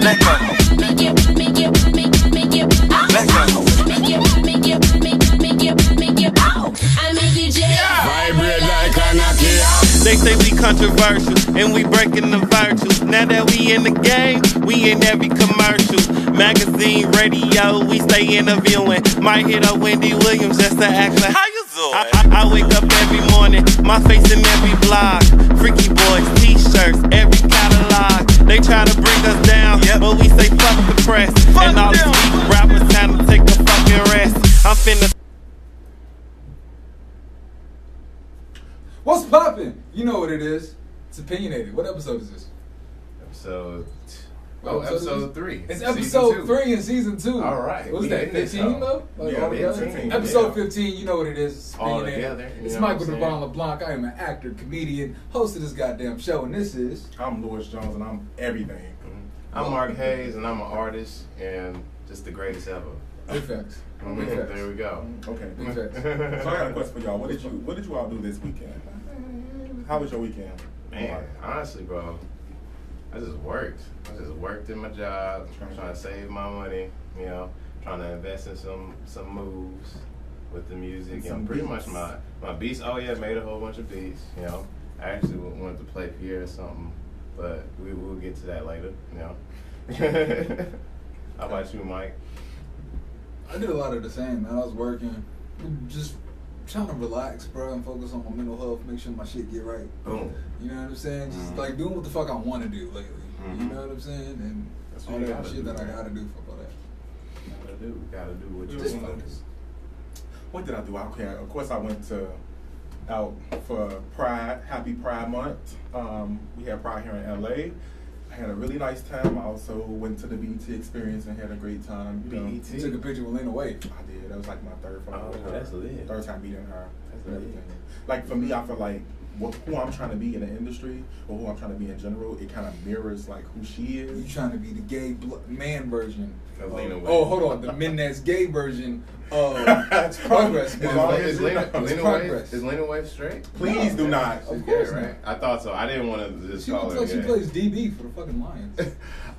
Let go. Let go. Vibrate like a Nokia. They say we controversial and we breaking the virtues. Now that we in the game, we in every commercial. Magazine, radio, we stay interviewing. Might hit up Wendy Williams just to ask her, how you doing? I wake up every morning, my face in every blog. Freaky boys, t-shirts, every catalog. They try to bring us down, but we say fuck the press. And all these weak rappers time to take a fucking rest. I'm finna. What's poppin'? You know what it is. It's Opinionated. What episode is this? Episode 3. It's episode 3 in season 2. All right. What's that, 15 though? Like, yeah, altogether? 15. Episode 15, you know what it is. It's All Opinionated. together. It's Michael Devon LeBlanc. I am an actor, comedian, host of this goddamn show, and this is... I'm Louis Jones, and I'm everything. I'm Mark Hayes, and I'm an artist, and just the greatest ever. Big facts. Big facts. There we go. Okay. Big facts. So I got a question for y'all. What did you all do this weekend? How was your weekend? Man, honestly, bro, I just worked in my job, trying to save my money, you know, trying to invest in some moves with the music and pretty much my beats. Oh yeah, made a whole bunch of beats, you know. I actually wanted to play Pierre or something, but we'll get to that later, you know. How about you, Mike? I did a lot of the same, man. I was working, just trying to relax, bro, and focus on my mental health, make sure my shit get right. Boom. You know what I'm saying? Just like doing what the fuck I want to do lately. You know what I'm saying? And That's all what you that gotta shit do, that I man. gotta do for all that. Gotta do what you Just want. focus. What did I do? Okay, of course I went out for Pride, Happy Pride Month. We had Pride here in LA. I had a really nice time. I also went to the BET experience and had a great time. You know. You took a picture with Lena Waithe. I did. That was like my third photo with her. That's lit. Third time meeting her. That's and lit. everything. Like for me, I feel like who I'm trying to be in the industry or who I'm trying to be in general, it kind of mirrors like who she is. You trying to be the gay man version. Of Lena Waithe. Oh, hold on. The men that's gay version of Progress. As long as Is Lena Progress. Waithe straight? Please do not. Of course right? not. I thought so. I didn't want to just She call looks her like she gay. plays DB for the fucking Lions.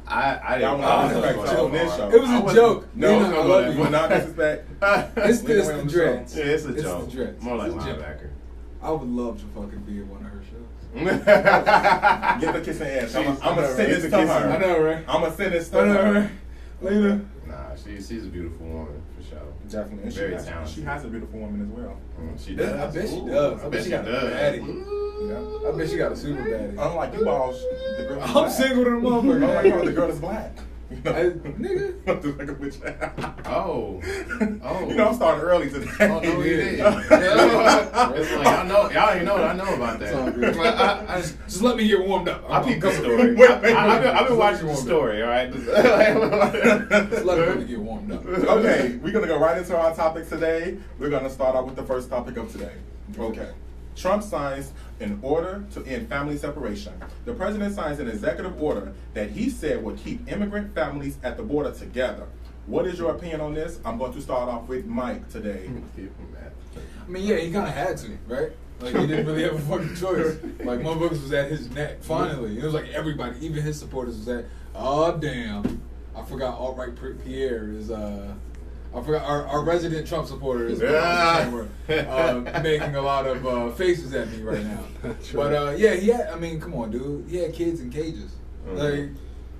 I Y'all didn't want know to it was disrespect going on this far. show. It was a joke. No, Lena, I love you. will not disrespect. It's Lena the Waithe on the dreads. Yeah, it's a It's joke. the dreads. More like It's a joke. linebacker. I would love to fucking be in one of her shows. Give her kissing ass. I'm gonna send this to I her. know, right? I'm gonna send this to I know, her. right? Lena. Nah, she's a beautiful woman for sure. Definitely. And Very she talented. has a beautiful woman as well. She does. I bet she Ooh, does. I bet she got a does. baddie. Yeah. I bet she got a super baddie. Unlike you balls, the girl is I'm black. single to the motherfucker. Unlike you, the girl is black. You know? Nigga. I'm just like a bitch. Oh. You know, I'm starting early today. Oh, no, you didn't. It's like, y'all already know that I know about It's all that. good. I Just let me get warmed up. I peeped the story. Wait. I've been watching the story, all right? Just let me get warmed up. Okay, we're gonna go right into our topic today. We're gonna start out with the first topic of today. Okay. Trump signs an order to end family separation. The president signs an executive order that he said would keep immigrant families at the border together. What is your opinion on this? I'm going to start off with Mike today. I mean, yeah, he kind of had to, right? Like, he didn't really have a fucking choice. Like, motherfuckers was at his neck, finally. It was like everybody, even his supporters was at, oh, damn. I forgot Alt-Right Pierre is, I forgot our resident Trump supporter is making a lot of faces at me right now. But yeah, he had. I mean, come on, dude. He had kids in cages. Like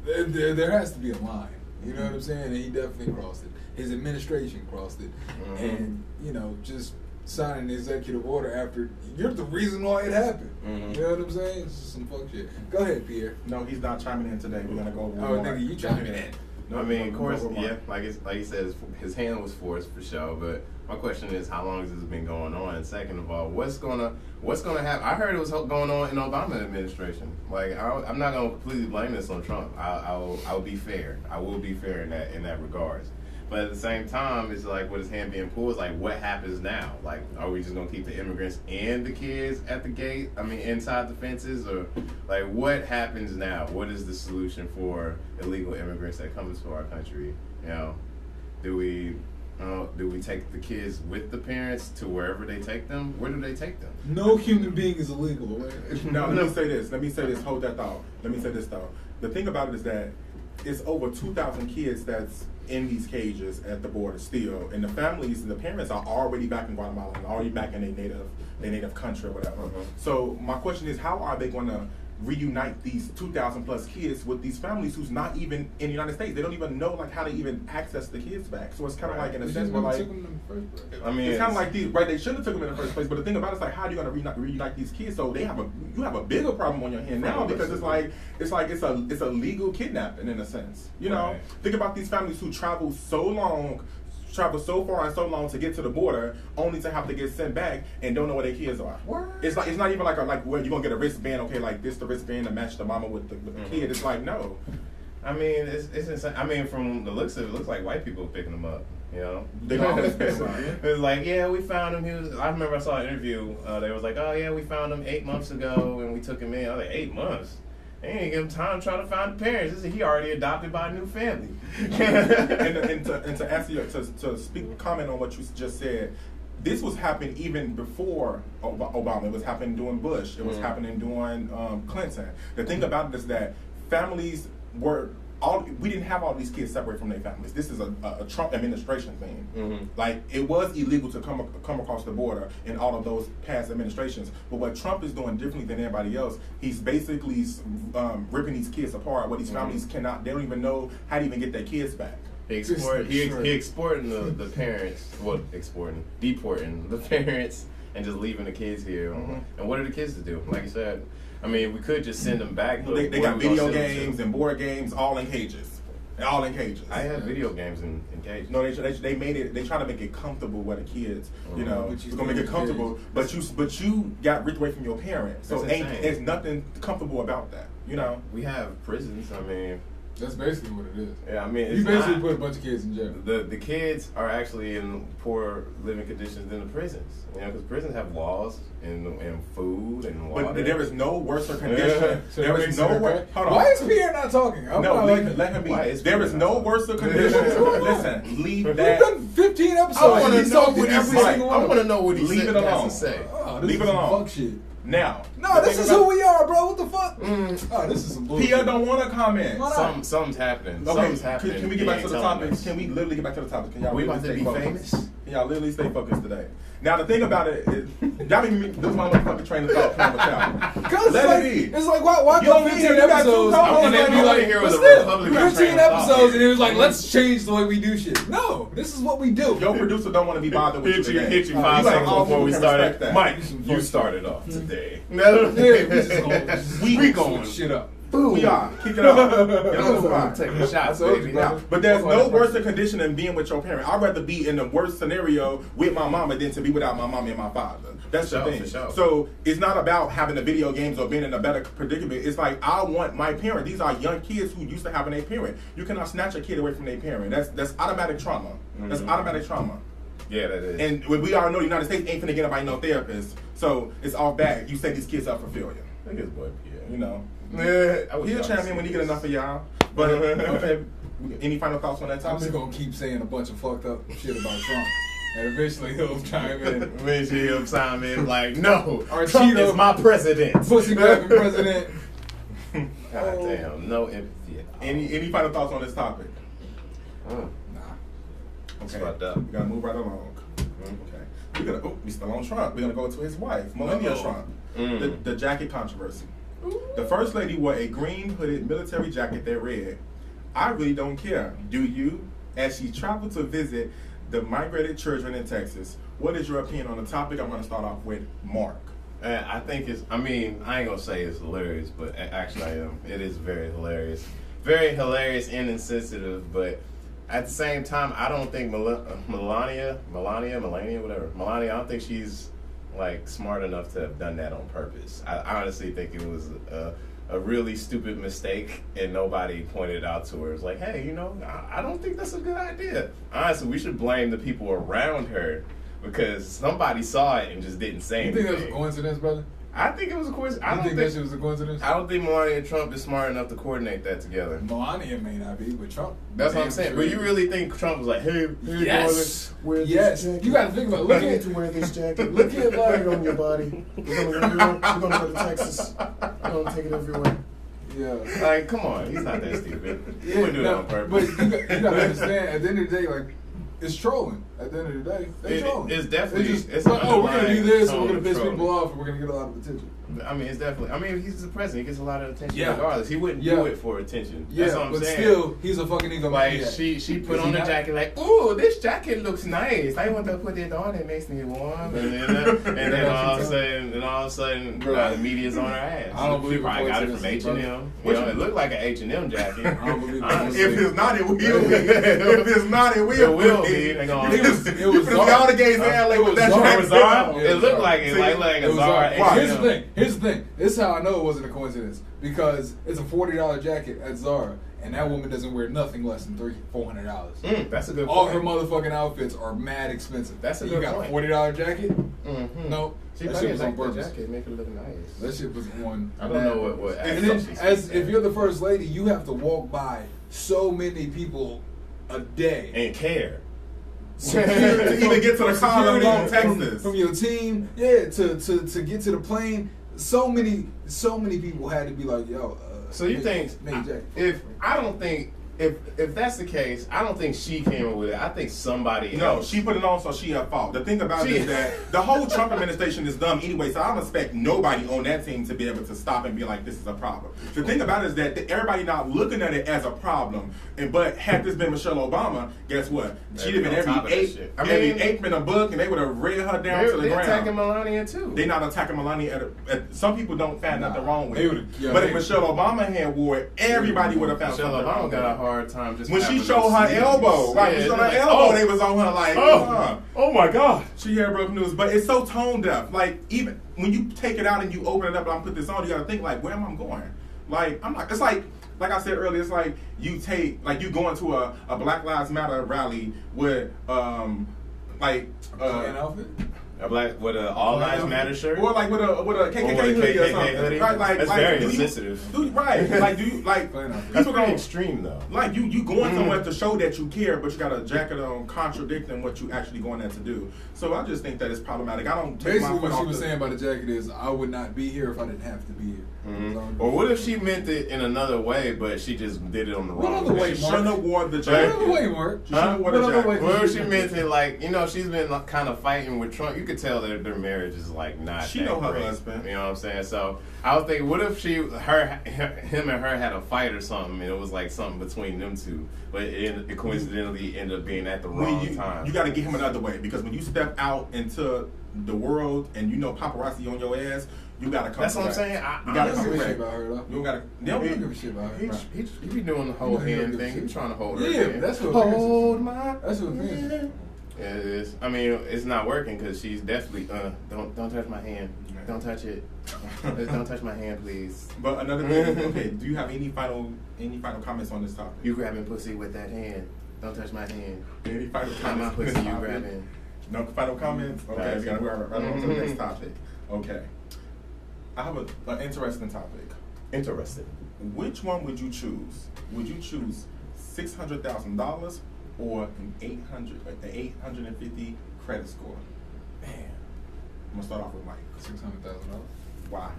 there has to be a line. You know what I'm saying? And he definitely crossed it. His administration crossed it, and you know, just signing the executive order after you're the reason why it happened. You know what I'm saying? It's just some fuck shit. Go ahead, Pierre. No, he's not chiming in today. We're gonna go over. Oh, nigga, you chiming in. No, I mean, of course, no, yeah, like he said, his hand was forced for sure. But my question is, how long has this been going on? And second of all, what's gonna happen? I heard it was going on in Obama administration. Like, I'm not gonna completely blame this on Trump. I'll be fair. I will be fair in that regards. But at the same time, it's like with his hand being pulled, it's like what happens now? Like, are we just gonna keep the immigrants and the kids at the gate? I mean, inside the fences, or like what happens now? What is the solution for illegal immigrants that come into our country? You know, do we take the kids with the parents to wherever they take them? Where do they take them? No human being is illegal. No, let me say this. Hold that thought. Let me say this though. The thing about it is that it's over 2,000 kids that's in these cages at the border still, and the families and the parents are already back in Guatemala, and already back in their native country or whatever. So my question is, how are they going to reunite these 2,000 plus kids with these families who's not even in the United States? They don't even know like how to even access the kids back. So it's kind of like in a sense, where like, I mean, it's kind of like these, right? They shouldn't have took them in the first place. But the thing about it is like, how are you going to reunite these kids? So you have a bigger problem on your hand now, because it's a legal kidnapping in a sense. You know, think about these families who travel so far and so long to get to the border, only to have to get sent back and don't know where their kids are. It's not even like where you're gonna get a wristband. Okay, like this the wristband to match the mama with the kid. It's like no. I mean, it's insane. I mean, from the looks of it, looks like white people picking them up. You know, They always pick them up. it was like, yeah, we found him. I remember I saw an interview. They was like, oh yeah, we found him 8 months ago and we took him in. I was like, 8 months. They ain't give him time trying to find the parents. He already adopted by a new family. and to answer your, comment on what you just said, this was happening even before Obama. It was happening during Bush. It was happening during Clinton. The thing about it is that families we didn't have all these kids separate from their families. This is a Trump administration thing. Like, it was illegal to come across the border in all of those past administrations. But what Trump is doing differently than everybody else, he's basically ripping these kids apart, where these families cannot, they don't even know how to even get their kids back. He exporting the parents, deporting the parents and just leaving the kids here. And what are the kids to do? Like you said, I mean, we could just send them back. But they got video games and board games all in cages. All in cages. I have video games in cages. No, they made it. They try to make it comfortable where the kids, you know, it's gonna make it comfortable. But you got ripped away from your parents, so there's nothing comfortable about that. You know, we have prisons. I mean, that's basically what it is. Yeah, I mean, you basically put a bunch of kids in jail. The kids are actually in poor living conditions than the prisons. You know, because prisons have laws and food and water. But there is no worse condition. So there is no worse. Hold on. Why is Pierre not talking? Let him be. There is no worse condition. Listen, leave that. We've done 15 episodes. I want to know what he said. I want to know what he Leave it alone. Leave it alone. Fuck shit. Now, no, this is who we are, bro. What the fuck? Oh, this is some bullshit. Pia don't want to comment. Something's happening. Okay, Something's happening. Can we get back to the topic? Can we literally get back to the topic? Can y'all we about to be famous? Can y'all literally stay focused today? Now, the thing about it is, y'all make me lose my motherfucking train of thought playing with y'all. Let it be. It's like, why go 15 episodes and then be like, here was a Republican 15 episodes, and it was like, let's change the way we do shit. No, this is what we do. Your producer don't want to be bothered with you. Hit you 5 seconds before we started. Mike, you started off today. We going shit up. Boom. We are. Kick it off. Taking shots, baby. But there's no worse condition than being with your parent. I'd rather be in the worst scenario with my mama than to be without my mama and my father. That's the thing. So it's not about having the video games or being in a better predicament. It's like, I want my parent. These are young kids who used to having a parent. You cannot snatch a kid away from their parent. That's automatic trauma. That's automatic trauma. Yeah, that is. And we all know the United States ain't finna get nobody no therapist. So it's all bad. You set these kids up for failure. Look at this boy, Pierre. You know. He's a champion when he get enough of y'all. But okay, any final thoughts on that topic? I'm just gonna keep saying a bunch of fucked up shit about Trump, and eventually he'll chime in. Eventually he'll chime in like, no, Our Trump is my president. Pussy grabbing president. God damn, no empathy. Any final thoughts on this topic? Nah. Okay, fucked up. We gotta move right along. Okay, we still on Trump. We're gonna go to his wife, Melania Trump. The jacket controversy. The first lady wore a green hooded military jacket that read, "I really don't care, do you?" as she traveled to visit the migrated children in Texas. What is your opinion on the topic? I'm going to start off with Mark. I think I ain't going to say it's hilarious, but actually I am. It is very hilarious. Very hilarious and insensitive, but at the same time, I don't think Melania, I don't think she's like smart enough to have done that on purpose. I honestly think it was a really stupid mistake, and nobody pointed it out to her. It's like, hey, you know, I don't think that's a good idea. Honestly, we should blame the people around her, because somebody saw it and just didn't say anything. You think that was a coincidence, brother? I think it was a coincidence. You think that shit was a coincidence? I don't think Melania Trump is smart enough to coordinate that together. Melania may not be, but Trump. That's what I'm saying. But you really think Trump was like, hey, yes, wear this jacket. You got to think about it. Look you at need to wear this jacket. Look at it on your body. We're gonna go to Texas. We're gonna take it everywhere. Yeah. Like, come on, he's not that stupid. He wouldn't do that on purpose. But you gotta understand, at the end of the day, like, it's trolling. At the end of the day, they're trolling. It's definitely. It's like, oh, we're gonna do this, and we're gonna underlying piss tone of people trolling. off, and we're gonna get a lot of attention. I mean, it's definitely. I mean, he's the president. He gets a lot of attention Yeah. regardless. He wouldn't do it for attention. Yeah, That's what I'm but saying. still, he's a fucking egomaniac. Like she put on the jacket like, ooh, this jacket looks nice. I want to put it on. It makes me warm. And then all of a sudden, the media's on her ass. I don't believe she probably got it from H&M. You know, it looked like an H&M jacket. I don't believe it. Honestly. If it's not, it will be. If it's not, it will be. They gonna- It was It was Zara gays in LA with that Zara. jacket. It looked like it. See, Like a it was Zara. Zara. Here's the H&M. thing. Here's the thing. This is how I know it wasn't a coincidence. Because it's a $40 jacket at Zara, and that woman doesn't wear nothing less than $400. That's a good All point. her motherfucking outfits are mad expensive. That's a you good got point. a $40 jacket? Mm-hmm. No, She that probably shit was on like the purpose. jacket, make it look nice. That shit was on. I don't know what And then, if you're the first lady, you have to walk by so many people a day. and care. To even get to the car, let alone Texas. From your team, yeah, to get to the plane. So many people had to be like, yo. So you think if that's the case, I don't think she came up with it. I think somebody No, else. she put it on, so she at fault. The thing about it is that the whole Trump administration is dumb anyway, so I don't expect nobody on that team to be able to stop and be like, this is a problem. The thing about it is that everybody not looking at it as a problem, but had this been Michelle Obama, guess what? She'd have been every eighth in a book, and they would have read her down to the They're attacking ground. Melania too. They're not attacking Melania. Some people don't find nothing wrong with They it. would've- yeah, But if they- Michelle Obama had wore it, everybody would have found Michelle something wrong Obama with got a it. hard time just When she having showed those her sleeves. elbow, right? When she showed her elbow, they was on her like, oh my God. She had broken news, but it's so tone deaf. Like, even when you take it out and you open it up and I put this on, you gotta think like, where am I going? Like, I'm not. It's like I said earlier, it's like you going to a Black Lives Matter rally with An outfit. A black with a All Lives Matter shirt. or like with a KKK Or with a hoodie or KKK something. hoodie. Right? That's very insensitive. Right? Like, do you like? Plain outfit. That's people pretty don't- extreme though. Like you going somewhere to show that you care, but you got a jacket on contradicting what you actually going there to do. So I just think that it's problematic. I don't take Basically, my foot what she off was the- saying about the jacket is, I would not be here if I didn't have to be here. Or what if she meant it in another way, but she just did it on the What wrong other way? way, She shouldn't have wore the What jacket. other way, Mark? She shouldn't have wore What the other jacket. way? What if she meant it like, she's been kind of fighting with Trump. You could tell that their marriage is like not. She that know her great. husband. You know what I'm saying? So I was thinking, what if him and her had a fight or something, and it was like something between them two, but it coincidentally ended up being at the wrong time. You got to get him another way, because when you step out into the world and you know paparazzi on your ass, you got to come. That's what I'm correct. saying. You got I to don't come give a shit correct. about her though. You got to. I don't give a shit about her. He be doing the whole No, he don't hand give a thing. shit. He's trying to hold her. Yeah, hand. that's what Hold my. That's what it is. Yeah, it is. I mean, it's not working because she's definitely don't touch my hand. Don't touch it. Don't touch my hand, please. But another thing, okay. Do you have any final comments on this topic? You grabbing pussy with that hand. Don't touch my hand. Any final Not comments? my on pussy this you topic? grabbing. No final comments. Okay, Nice. we gotta go right on to the next topic. Okay, I have an interesting topic. Interested. Which one would you choose? Would you choose $600,000 or an 850 credit score? Man. I'm gonna start off with Mike. $600,000. Why?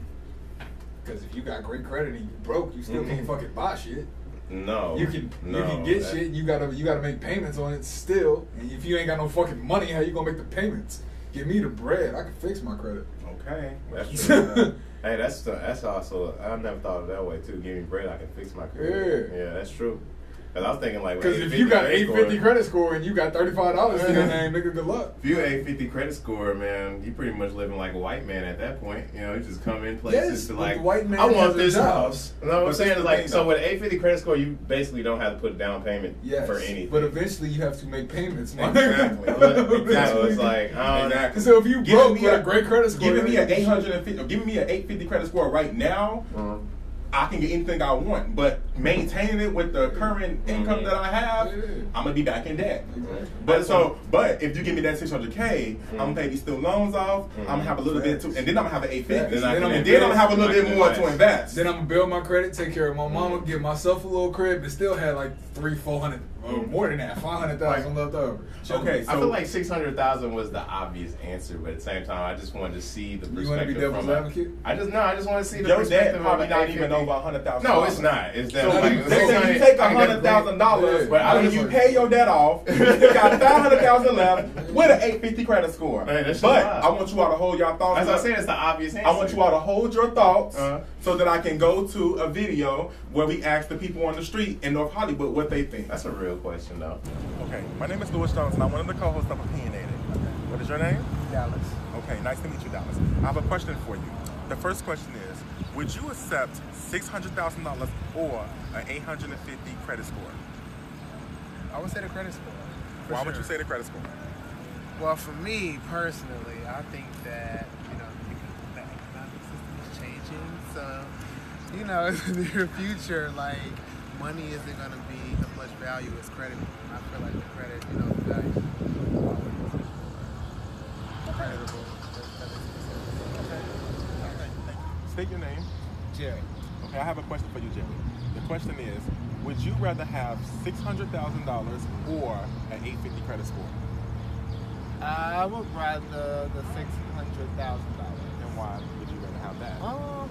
Because if you got great credit and you broke, you still can't fucking buy shit. No. You can get shit. You gotta make payments on it still. And if you ain't got no fucking money, how you gonna make the payments? Give me the bread. I can fix my credit. Okay. That's true. Hey, that's also, I never thought of it that way too. Give me bread, I can fix my credit. Yeah, that's true. Cause I was thinking like, Because if you got 850 credit score and you got $35 in your name, nigga, good luck. If you 850 credit score, man, you pretty much living like a white man at that point. You know, you just come in places Yes, to but like, the white man I want has a this job. house. You know what I'm But saying? that's the Like, thing, so though. with 850 credit score, you basically don't have to put a down payment Yes, for anything. but eventually you have to make payments. My Exactly. nigga. So it's like, I don't know. Exactly. So if you Giving broke me with a great credit score, giving me an then- 850, giving me an 850 credit score right now, I can get anything I want. But maintaining it with the current income that I have, Yeah. I'm gonna be back in debt. Exactly. But if you give me that 600K, I'm gonna pay these student loans off. I'm gonna have a little bit too, and then I'm gonna have an 850, Then I can and then I'm gonna have a little bit more to invest. Then I'm gonna build my credit, take care of my mama, give myself a little crib, and still have like $300-400 more than that, 500,000 left over. Okay, I feel so like 600,000 was the obvious answer, but at the same time, I just wanted to see the perspective. You want to be devil's from advocate? I just want to see the your perspective dad probably of not 850. even over $100,000. No, it's not. It's So definitely you, they say you take $100,000, But I when was you like- pay your debt off, you got 500,000 left with an 850 credit score. Hey, that's But just I want you all to hold your thoughts. As I up. said, it's the obvious answer. I want you all to hold your thoughts Uh-huh. so that I can go to a video where we ask the people on the street in North Hollywood what they think. That's a real question, though. Okay, my name is Louis Jones, and I'm one of the co-hosts of Opinionated. What is your name? Dallas. Okay, nice to meet you, Dallas. I have a question for you. The first question is, would you accept $600,000 or an 850 credit score? I would say the credit score. for Why sure. would you say the credit score? Well, for me personally, I think that the economic system is changing. So, in the near future, like money isn't going to be as much value as credit. I feel like the credit, the value is always creditable. State your name. Jerry. Okay, I have a question for you, Jerry. The question is, would you rather have $600,000 or an 850 credit score? I would rather the $600,000. And why would you rather have that?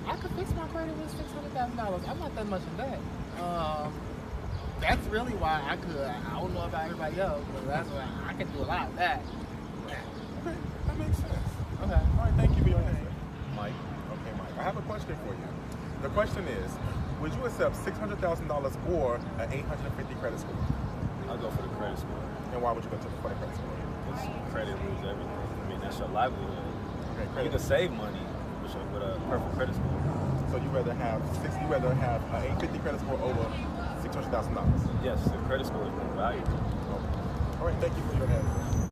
I could fix my credit with $600,000. I'm not that much in debt. That's really why I could. I don't know about everybody else, but that's why I could do a lot of that. Okay, that makes sense. Okay. All right, thank you for your answer. Mike. Okay, Mike. I have a question for you. The question is, would you accept $600,000 or an 850 credit score? I'll go for the credit score. And why would you go to the credit score? Because credit rules everything. I mean, that's your livelihood. Okay, You credit. can save money with a perfect credit score. So you rather have an 850 credit score over $600,000? Yes, the credit score is more valuable. All right, thank you for your answer.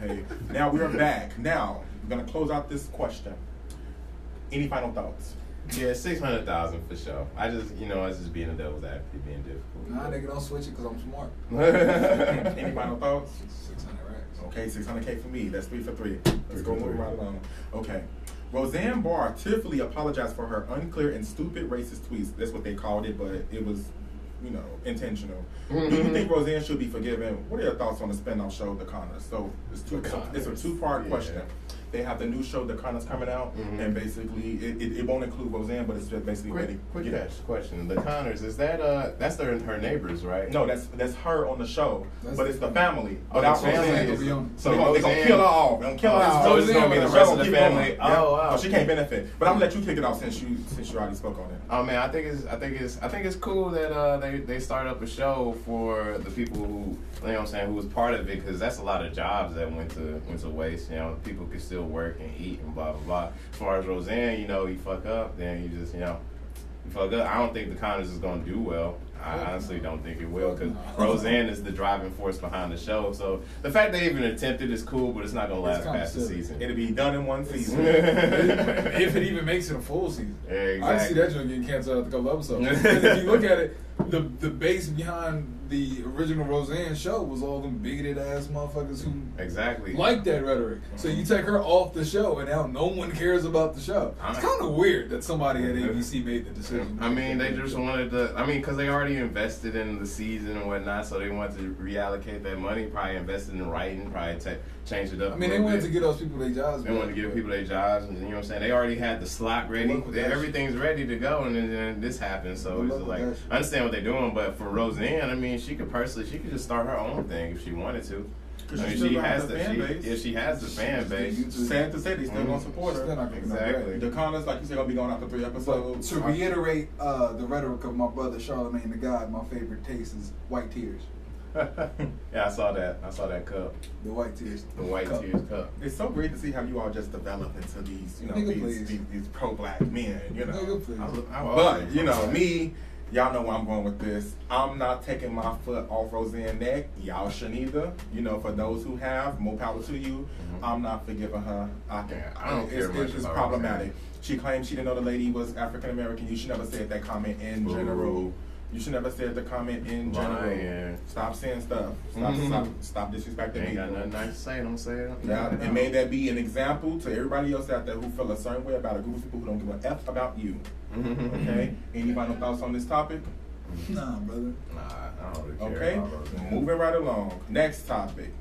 Okay, now we are back. Now, we're going to close out this question. Any final thoughts? Yeah, 600,000 for sure. I just, it's just being a devil's advocate, being difficult. Nah, nigga, don't switch it because I'm smart. Any final thoughts? 600 racks. Okay, 600K for me. That's 3 for 3. Let's go move right along. Okay. Roseanne Barr tearfully apologized for her unclear and stupid racist tweets. That's what they called it, but it was, intentional. Do you think Roseanne should be forgiven? What are your thoughts on the spin-off show, The Connors? So it's a two-part question. They have the new show, The Connors, coming out, and basically it won't include Roseanne, but it's just basically ready. Quick question. The Connors, is that that's her neighbors, right? No, that's her on the show, That's but it's the family. Oh, Without the family Roseanne. is- So they're gonna kill her off. They're gonna kill her off. So it's gonna be the rest of the family. Oh, wow. She can't benefit. But I'm gonna let you kick it off since you already spoke on it. Oh man, I think it's cool that they start up a show for the people who who was part of it, because that's a lot of jobs that went to waste. People could still work and eat and blah blah blah. As far as Roseanne, you fuck up, then you just you fuck up. I don't think The Connors is gonna do well. I honestly don't think it will, because Roseanne is the driving force behind the show. So the fact they even attempted is cool, but it's not gonna last past the season. It'll be done in one season. If it even makes it a full season. Yeah, exactly. I see that joint getting canceled after a couple episodes. Because if you look at it, the base behind the original Roseanne show was all them bigoted ass motherfuckers who Exactly. like that rhetoric. So you take her off the show, and now no one cares about the show. It's kind of weird that somebody at ABC made the decision. I mean, they just wanted to. Because they already invested in the season and whatnot, so they wanted to reallocate that money. Probably invested in writing. Probably change it up. I mean, they wanted to get those people their jobs. They wanted to give people their jobs, and you know what I'm saying. They already had the slot ready. Everything's ready to go, and then this happens. So it's just like I understand what they're doing, but for Roseanne, I mean, she could just start her own thing if she wanted to. She has the fan base. Yeah, she has the fan base. Sad to say, they still gonna support her. Still not gonna Exactly. The Connors, like you said, gonna be going out for 3 episodes. To reiterate the rhetoric of my brother Charlemagne the God, my favorite taste is white tears. Yeah, I saw that cup. The white tears. The white cup. tears cup. It's so great to see how you all just develop into these, Nigga, these pro-black men, Nigga, please. But me, y'all know where I'm going with this. I'm not taking my foot off Roseanne's neck. Y'all shouldn't either. For those who have, more power to you. I'm not forgiving her. I don't care much it's about problematic. She claimed she didn't know the lady was African American. You should never say that comment in general. You should never say the comment in general. Lying. Stop saying stuff. Stop disrespecting Ain't people. got nothing nice to say. Don't say it. Yeah, and may that be an example to everybody else out there who feel a certain way about a group of people who don't give a F about you. Okay? Any final thoughts on this topic? Nah, brother. Nah, I don't really care. Okay? about those. Moving right along. Next topic.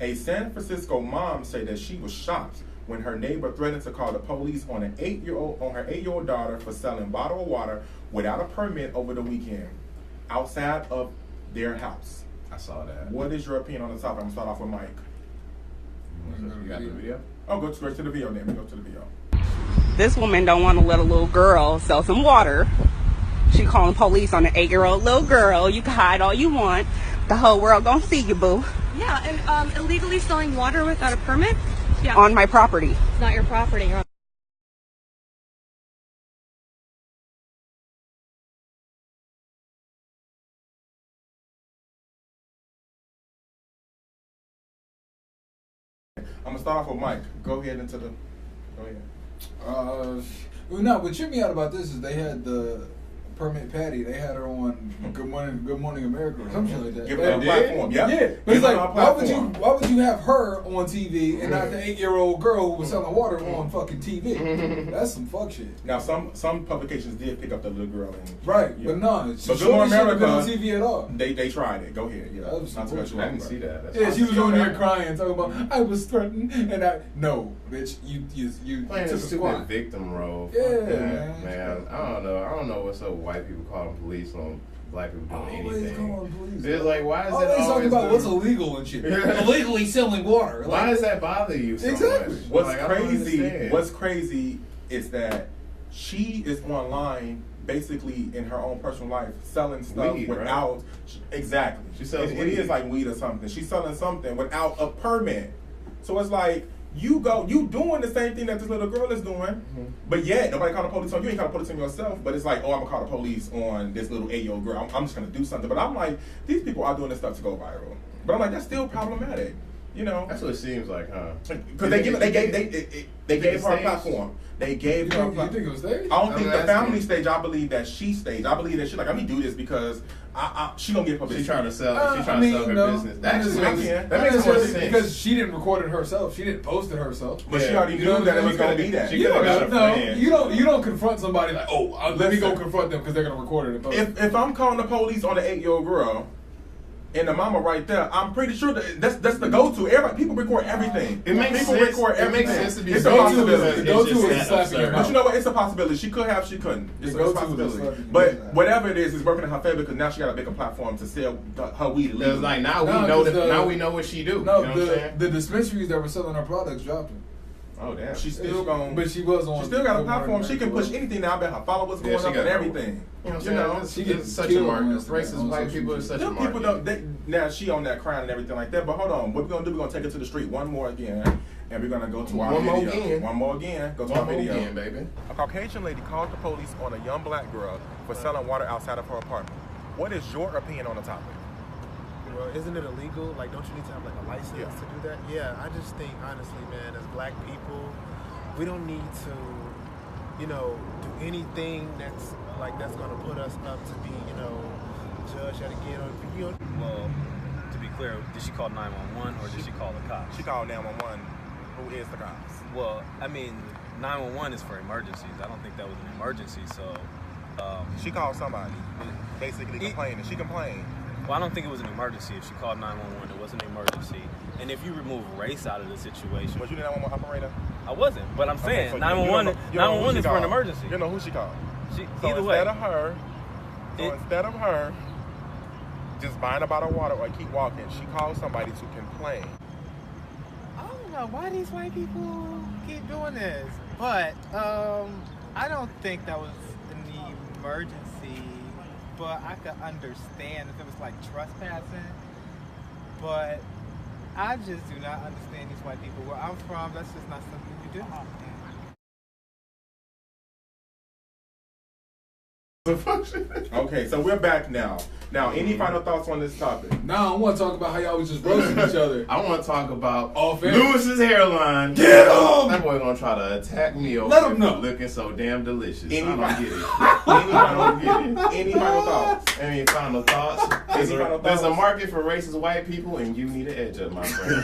A San Francisco mom said that she was shocked when her neighbor threatened to call the police on her 8-year-old daughter for selling bottled water without a permit over the weekend outside of their house. I saw that. What is your opinion on the topic? I'm gonna start off with Mike. You got the video? Oh, go straight to the video then. We go to the video. This woman don't want to let a little girl sell some water. She calling police on an 8-year-old little girl. You can hide all you want. The whole world gonna see you, boo. Yeah, and illegally selling water without a permit? Yeah. On my property. It's not your property. You're on I'm gonna start off with Mike. Go ahead. Well, no, what tripped me out about this is they had the permit Patty. They had her on Good Morning America or something like that. Give her a platform. Yep. Yeah, but Give it's her like, a why would you have her on TV and not the 8-year-old girl who was selling water on fucking TV? That's some fuck shit. Now, some publications did pick up the little girl. Right, Yeah. but no, she But Good Morning shouldn't have been on America, TV at all. They tried it. Go ahead. Yeah. That was Not to cut you I off, didn't bro. see that. That's Yeah, she was on there Yeah. crying, talking about I was threatened, and no, bitch, you playing took a a stupid squat. victim role. Yeah, Fuck that, man. I don't know what's up with white people calling police on black people doing Always anything. calling police. It's like, why is it Always talking always about the- what's illegal and shit. Illegally selling water. Why does that bother you so Exactly. much? What's Like, I don't crazy? understand. What's crazy is that she is online, basically in her own personal life, selling stuff Weed, right? without exactly. She sells It weed. is like weed or something. She's selling something without a permit. So it's like you doing the same thing that this little girl is doing, but yet nobody called the police on you. Ain't called the police on yourself. But it's like, oh, I'm gonna call the police on this little 8-year-old girl. I'm just gonna do something. But I'm like, these people are doing this stuff to go viral. But I'm like, that's still problematic. You know, That's what it seems like, huh? because they gave her a platform. They gave her a You platform. think it was staged? I don't think the asking. family stage. I believe that she staged. I believe that she like, let me do this because she gonna get publicity. She's trying to sell. I She's trying mean, to sell her no. business. Not That just necessarily. makes That more necessarily sense. because she didn't record it herself. She didn't post it herself. But she Yeah. already You know knew that it what was I'm gonna saying? be that. She You could've got don't, a no, friend. you don't confront somebody like, let me go Listen. confront them because they're gonna record it and post it. If I'm calling the police on an 8-year-old girl and the mama right there, I'm pretty sure that's the go-to. Everybody, people record everything. It makes people sense. record It everything. makes sense to be It's a go-to possibility. because Go it's to just is that slapping your absurd. But you know what? It's a possibility. She could have, she couldn't. It's The a go-to is possibility. slapping But your ass. whatever it is, it's working in her favor because now she got a bigger platform to sell her weed It's illegally. like now we No, know 'cause that. Now we know what she do. No, you know what I'm saying? the dispensaries that were selling her products dropped her. Oh damn. She's still going. But she was on. She still got a Good Morning platform. She can America. push anything now. I bet her followers Yeah, going she up got and her- everything. You know what You I'm know, saying? she It's gets such a killed market. on Racist Instagram, white on people social is such a them people market. don't. Now she on that crying and everything like that. But hold on, what we gonna do? We are gonna take it to the street one more again, and we're gonna go to our One more video. again. One more again. Go to One our more video. again, baby. A Caucasian lady called the police on a young black girl for selling water outside of her apartment. What is your opinion on the topic? Well, isn't it illegal? Like, don't you need to have like a license to do that? Yeah, I just think honestly, man, as black people, we don't need to, do anything that's gonna put us up to be, judged yet again. Well, to be clear, did she call 911 or did she call the cops? She called 911. Who is the cops? Well, I mean, 911 is for emergencies. I don't think that was an emergency, so. She called somebody, basically complaining. She complained. Well, I don't think it was an emergency. If she called 911, it wasn't an emergency. And if you remove race out of the situation, Was you the 911 operator? I wasn't. But I'm saying so you 911, don't know- you don't know who 911 she is for an called. emergency. You know who she called. So Either way, instead of her, It- instead of her just buying a bottle of water or keep walking, she called somebody to complain. I don't know why these white people keep doing this, but I don't think that was an emergency. But I could understand if it was like trespassing. But I just do not understand these white people. Where I'm from, that's just not something you do. Okay, so we're back now. Now, any final thoughts on this topic? Now I want to talk about how y'all was just roasting each other. I want to talk about Off air. Lewis's hairline. Get him! That boy gonna try to attack me over Let him know. looking so damn delicious. Any I don't final- get it. I don't get it. Any final thoughts? Any final thoughts? There's Any final there's a thoughts? market for racist white people, and you need an edge up, my friend.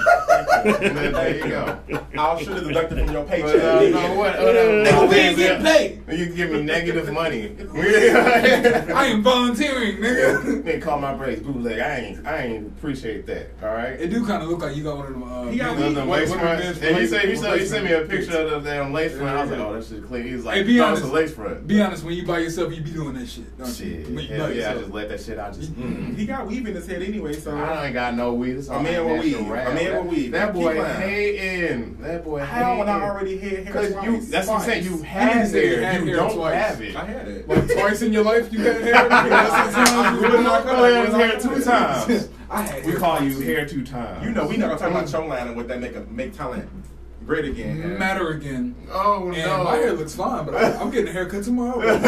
There you go. I'll should have deducted from your But, paycheck. no, whatever. Nigga, we ain't getting paid. You can give me negative money. I ain't volunteering, nigga. They call my braids bootleg. I ain't appreciate that. All right. It do kind of look like you got one of them. He got men- Them what- lace what fronts. men's And he replacement- sent me a picture of the damn lace front. I was like, Yeah. oh, that shit clean. He's like, Hey, be no, honest. it's a lace front. Be honest, when you by yourself, you be doing that shit. Don't Shit. you? When you Hell by yeah, I yourself. just let that shit out. Just. He got weave in his head anyway, so. I ain't got no weed. It's all A man with natural weed. rap. A man with weed. That Keep boy lying. hating. That boy How when I hating. already had hair Because twice? you, that's what I'm saying. You He had said he hair. had You hair don't twice. have it. I had it. Like twice in your life, you had hair. That's the time you We wouldn't not know. call his hair 2 times. I had We hair call you twice. hair 2 times. You know, we not gonna talk about Chongland and what that make talent great again. Matter again. Oh And no. my hair looks fine, but I'm getting a haircut tomorrow. You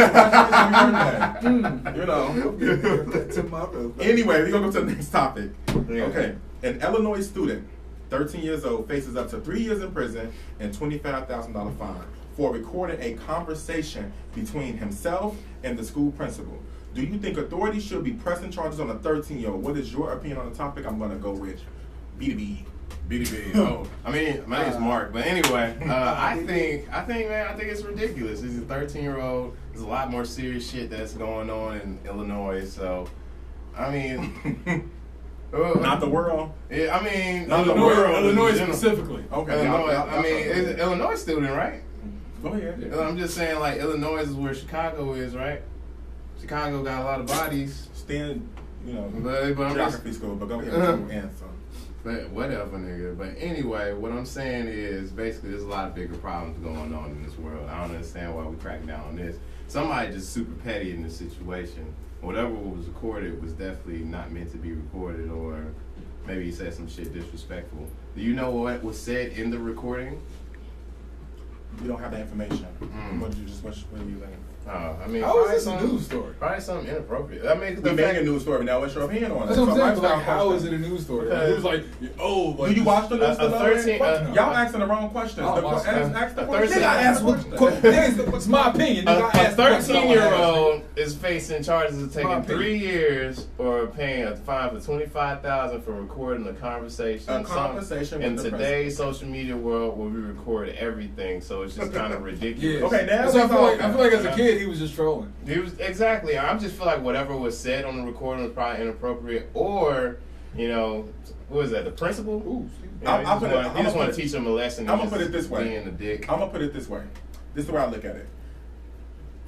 know. Tomorrow. Anyway, we're gonna go to the next topic. Yeah. Okay. An Illinois student, 13 years old, faces up to 3 years in prison and $25,000 fine for recording a conversation between himself and the school principal. Do you think authorities should be pressing charges on a 13-year-old? What is your opinion on the topic? I'm gonna go with B2B. BDB. Oh, I mean, my name's Mark, but anyway, I think it's ridiculous. He's a 13-year-old. There's a lot more serious shit that's going on in Illinois. So, I mean, Not the world. Yeah, I mean, Not the Illinois, world in Illinois general. specifically. Okay. Illinois. I'll I mean, is an Illinois student, right? Go ahead. I'm just saying, like, Illinois is where Chicago is, right? Chicago got a lot of bodies, Stand, you know, but I'm just, geography school, but go ahead with your answer. but whatever, nigga. But anyway, what I'm saying is basically there's a lot of bigger problems going on in this world. I don't understand why we crack down on this. Somebody just super petty in this situation. Whatever was recorded was definitely not meant to be recorded, or maybe he said some shit disrespectful. Do you know what was said in the recording? We don't have that information. What do you think? I mean, How is probably this a something- news story? Probably something inappropriate. I mean, 'cause We the made fact- a news story. Now, what's your opinion on it? That's what I'm saying. It's a But like, lifestyle how is question. it a news story? Because- It was like, oh, like Do you watch the news? a 13 Y'all asking the wrong questions. I don't watch that. Ask the A question. 13 Nigga, I asked what? Nigga, it's my opinion. Nigga, I A asked questions I wanna ask. 13-year-old is facing charges of My taking opinion. 3 years or paying a fine for $25,000 for recording a conversation. A conversation with in the today's social media world, where we record everything, so it's just kind of ridiculous. Yeah. Okay, now So I we feel like talking. as a kid he was just trolling. He was exactly. I just feel like whatever was said on the recording was probably inappropriate, or what was that? The principal? Ooh, You know, I'll put it- he just I'ma want put to it- teach him a lesson. I'ma and put just it this way. Being a dick. I'm gonna put it this way. This is the way I look at it.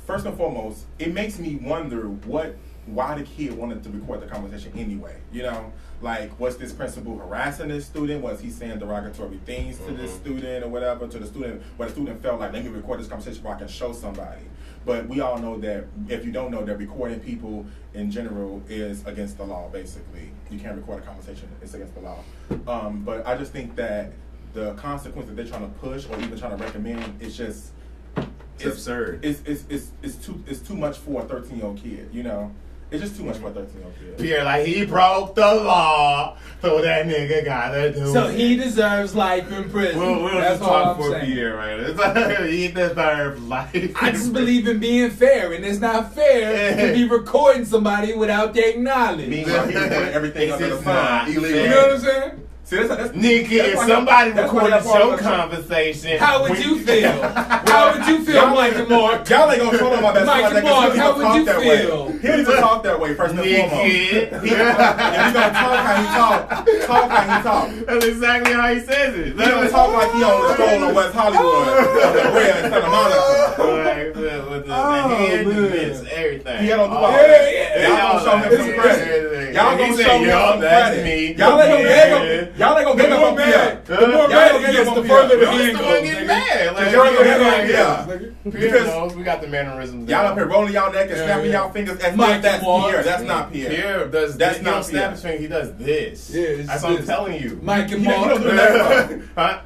First and foremost, it makes me wonder why the kid wanted to record the conversation anyway. You know, like, was this principal harassing this student? Was he saying derogatory things to this student or whatever to the student? Where the student felt like, let me record this conversation where I can show somebody. But we all know that if you don't know that recording people in general is against the law. Basically, you can't record a conversation; it's against the law. But I just think that the consequence that they're trying to push or even trying to recommend is just It's absurd. It's too much for a 13-year-old kid. You know, it's just too much for a 13-year-old kid. Pierre, like, he broke the law, so that nigga gotta do So it. he deserves life in prison. We'll That's just all talk I'm for saying. Pierre, right? It's he deserves life. I just believe in being fair, and it's not fair to be recording somebody without their knowledge. Meanwhile, he's recording everything under the It's sun. not Illegal. fair. You know what I'm saying? See, that's Nikki, that's if why somebody that's why recorded that part your of the show- conversation, How would you feel? How would you feel, Mike and Mark? Y'all ain't gonna show them my best Mike friend and that Mark, he how don't would talk you that feel? way. He don't even talk that way, first and foremost. Nikki. If he gonna talk how he talk how he talk. That's exactly how he says it. He don't talk like he on the stroll in West Hollywood, on the red in Santa Monica. Like, with the hand, the mitts, everything. He don't do all Oh, that. yeah. Y'all gonna show him some credit. Y'all He gonna said, show him "Yup, some that's credit. me." Y'all ain't gonna get The up more on mad, Pierre. the more Y'all mad gonna he get gets, up the on further the Pierre. hand Still goes. get nigga. mad. Like, Y'all gonna get like, mad, yeah. Pierre Because knows we got the mannerisms. y'all down. up here rolling y'all neck and snapping yeah. y'all fingers as Mike if that's Moore. Pierre. That's not Pierre. Pierre does. That's He not don't snap Pierre. his finger. He does this. Yeah, it's That's what I'm this. telling you. Mike and He don't Mark. do that. Huh?